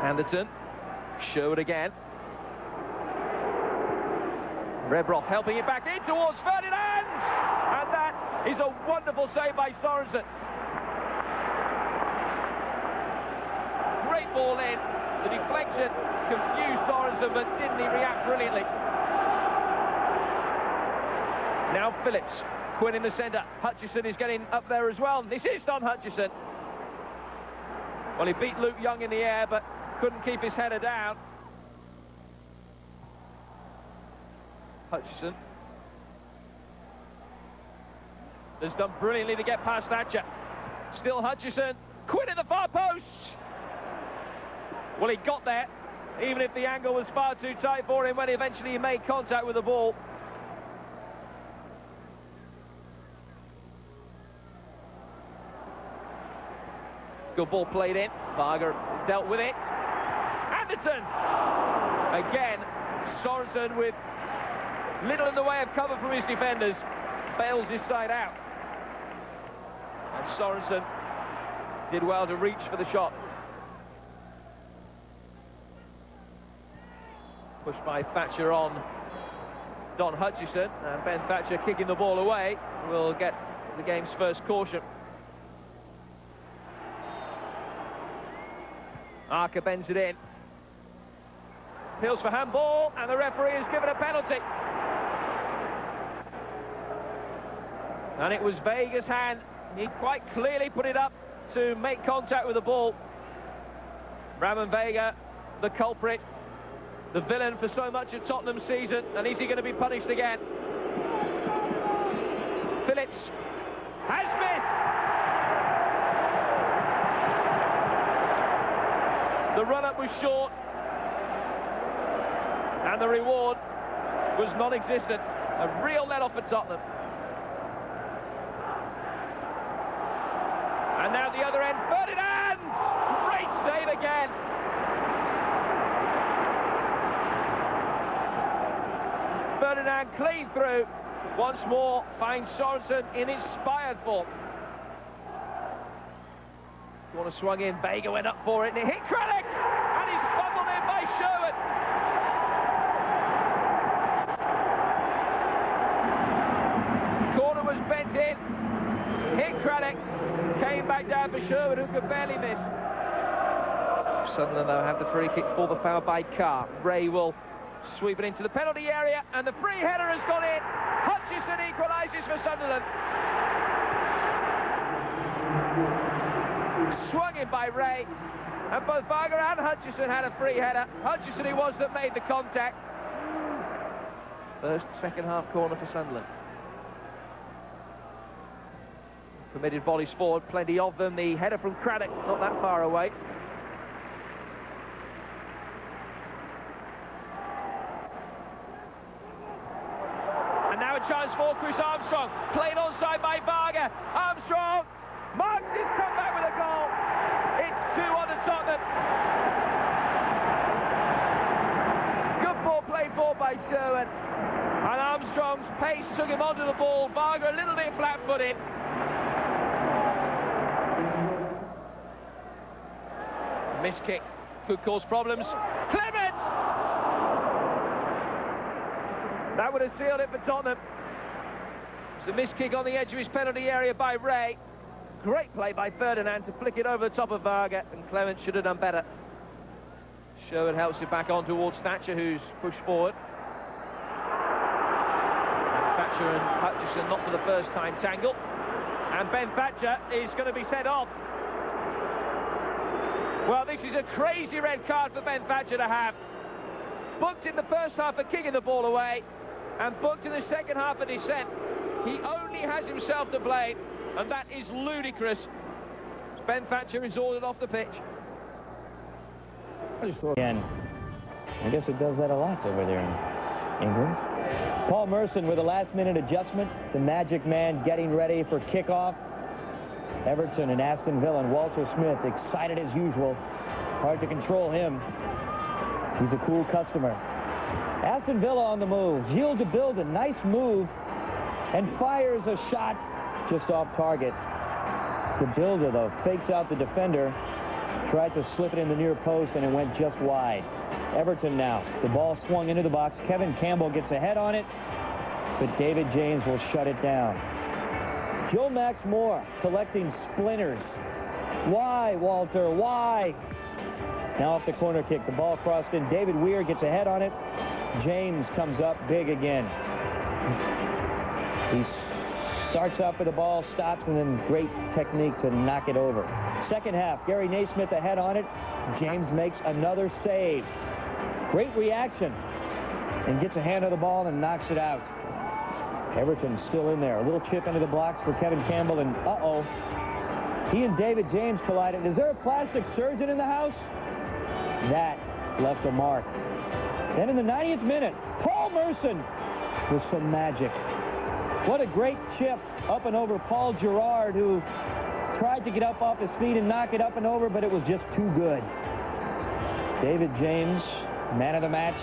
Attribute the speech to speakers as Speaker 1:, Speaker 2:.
Speaker 1: Anderton. Show it again. Rebroff helping it back in towards Ferdinand! And that is a wonderful save by Sorensen. Great ball in. The deflection confused Sorensen, but didn't he react brilliantly? Now Phillips. Quinn in the centre. Hutchison is getting up there as well. This is Don Hutchison. Well, he beat Luke Young in the air, but couldn't keep his header down. Hutchison has done brilliantly to get past Thatcher. Still Hutchison. Quinn at the far post. Well, he got there, even if the angle was far too tight for him when eventually he made contact with the ball. Good ball played in. Varga dealt with it. Anderton! Again, Sorensen with little in the way of cover from his defenders. Bails his side out. And Sorensen did well to reach for the shot. Pushed by Thatcher on Don Hutchison. And Ben Thatcher kicking the ball away will get the game's first caution. Arca bends it in. Appeals for handball, and the referee has given a penalty. And it was Vega's hand. He quite clearly put it up to make contact with the ball. Ramon Vega, the culprit, the villain for so much of Tottenham's season. And is he going to be punished again? Phillips has missed. The run-up was short, and the reward was non-existent. A real let-off for Tottenham. And now the other end, Ferdinand! Great save again. Ferdinand clean through. Once more, finds Sorensen in inspired form. Corner swung in, Vega went up for it, and it hit Kralik! And he's fumbled in by Sherwood. Corner was bent in, hit Kralik, came back down for Sherwood, who could barely miss. Sunderland, though, have the free kick for the foul by Carr. Ray will sweep it into the penalty area, and the free header has gone in. Hutchison equalises for Sunderland. Swung in by Ray, and both Varga and Hutchison had a free header. Hutchison it was that made the contact. First second-half corner for Sunderland. Committed volleys forward, plenty of them. The header from Craddock, not that far away. And now a chance for Chris Armstrong. Played onside by Varga. Armstrong marks his comeback with a goal. It's 2-1 to Tottenham. Good ball played forward by Sherwood. And Armstrong's pace took him onto the ball. Varga a little bit flat-footed. Missed kick could cause problems. Clements! That would have sealed it for Tottenham. It's a missed kick on the edge of his penalty area by Ray. Great play by Ferdinand to flick it over the top of Varga, and Clement should have done better. Sherwood helps it back on towards Thatcher, who's pushed forward. And Thatcher and Hutchison not for the first time tangle. And Ben Thatcher is going to be sent off. Well, this is a crazy red card for Ben Thatcher to have. Booked in the first half for kicking the ball away, and booked in the second half for dissent. He only has himself to blame. And that is ludicrous. Ben Thatcher is ordered off the pitch.
Speaker 2: Again, I guess it does that a lot over there in England. Paul Merson with a last-minute adjustment. The Magic Man getting ready for kickoff. Everton and Aston Villa and Walter Smith excited as usual. Hard to control him. He's a cool customer. Aston Villa on the move. Gilles de Bilde, a nice move, and fires a shot just off target. De Bilde, though, fakes out the defender Tried to slip it in the near post, and it went just wide. Everton now. The ball swung into the box. Kevin Campbell gets a head on it, but David James will shut it down. Joe Max Moore collecting splinters. Why, Walter? Why? Now off the corner kick. The ball crossed in. David Weir gets a head on it. James comes up big again. He starts out for the ball, stops, and then great technique to knock it over. Second half, Gary Naismith a head on it. James makes another save. Great reaction, and gets a hand on the ball and knocks it out. Everton's still in there. A little chip into the blocks for Kevin Campbell, and uh-oh. He and David James collided. Is there a plastic surgeon in the house? That left a mark. Then in the 90th minute, Paul Merson with some magic. What a great chip up and over Paul Gerard, who tried to get up off his feet and knock it up and over, but it was just too good. David James, man of the match.